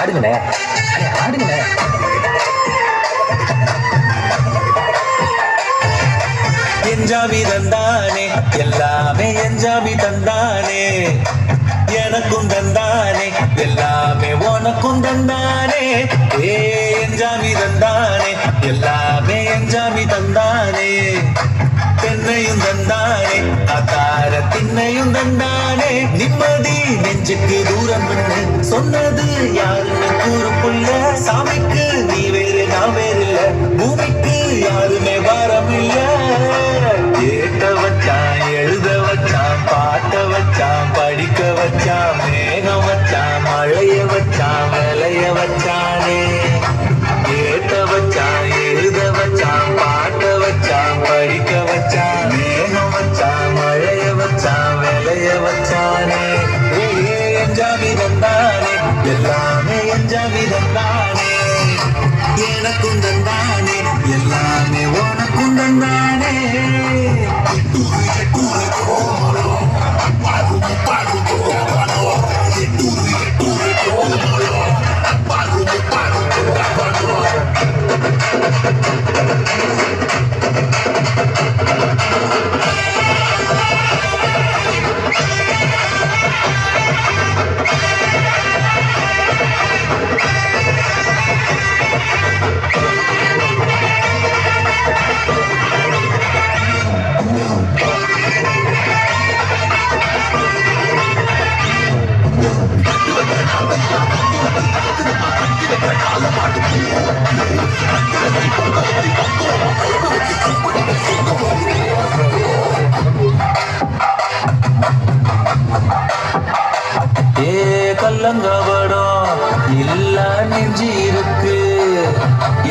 ஆடுங்கண்ணே, ஆடுங்கண்ணே. என்ஜாமி தந்தானே, எல்லாமே என்ஜாமி தந்தானே, எனக்கும் தந்தானே, எல்லாமே உனக்கும் தந்தானே. என்ஜாமி தந்தானே, எல்லாமே என்ஜாமி தந்தானே, தென்னையும் தந்தானே, அத்தார திண்ணையும் தந்தானே. நிம்மதி நெஞ்சுக்கு தூரம் சொன்னது யாருன்னு கூறுக்குள்ள, சாமிக்கு நீ வேறு நான் வேறு இல்ல, பூமிக்கு யாருமே பாரம் இல்ல. கேட்ட வச்சான், எழுத வச்சான், பாட்ட வச்சான், படிக்க வச்சான், மேகம் வச்சான், மழைய வச்சான், விளைய வச்சானே. கேட்ட வச்சான், எழுத வச்சான், பாட்ட வச்சான், படிக்க வச்சான், மேகம் வச்சான், மழைய வச்சான், விளைய வச்சானே. என்ஜாமி தந்தானே, எல்லாமே என்ஜாமி தந்தானே, எனக்கும் தந்தானே, எல்லாமே உனக்கும் தந்தானே. கல்லங்கபடம் இல்ல நெஞ்சு இருக்கு,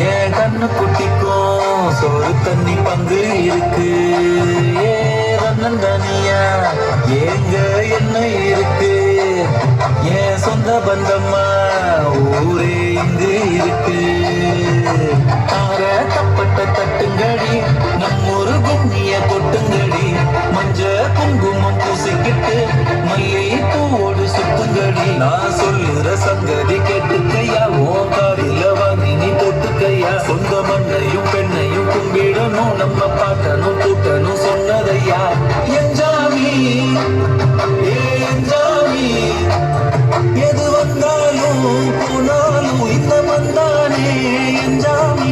என் கண்ணு குட்டிக்கும் சோறு தண்ணி பங்கு இருக்கு. தனியா ஏங்க என்ன இருக்கு, என் சொந்த பந்தம்மா ஊரே இங்கு இருக்கு. தார தப்பட்ட தட்டுங்கடி, நம்மொரு கும்மிய கொட்டுங்கடி, மஞ்ச குங்குமம் பூசிக்கிட்டு மல்லிகை பூவோடு சுத்துங்கடி. நான் சொல்லுற சங்கதி கேட்டுக்கையா, ஓ காரில வாங்கி நீ தொட்டுக்கையா. சொந்த மண்ணையும் பெண்ணையும் கும்பிடணும், நம்ம பாட்டனும் கூட்டணும் சொன்னதையா. என்ஜாமி என்ஜாமி, எது வந்தாலும் போனாலும் இந்த வந்தானே என்ஜாமி.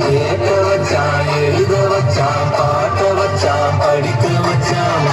கேட்க வச்சான், எழுத வச்சான், பாட்ட வச்சான், படிக்க வச்சான்,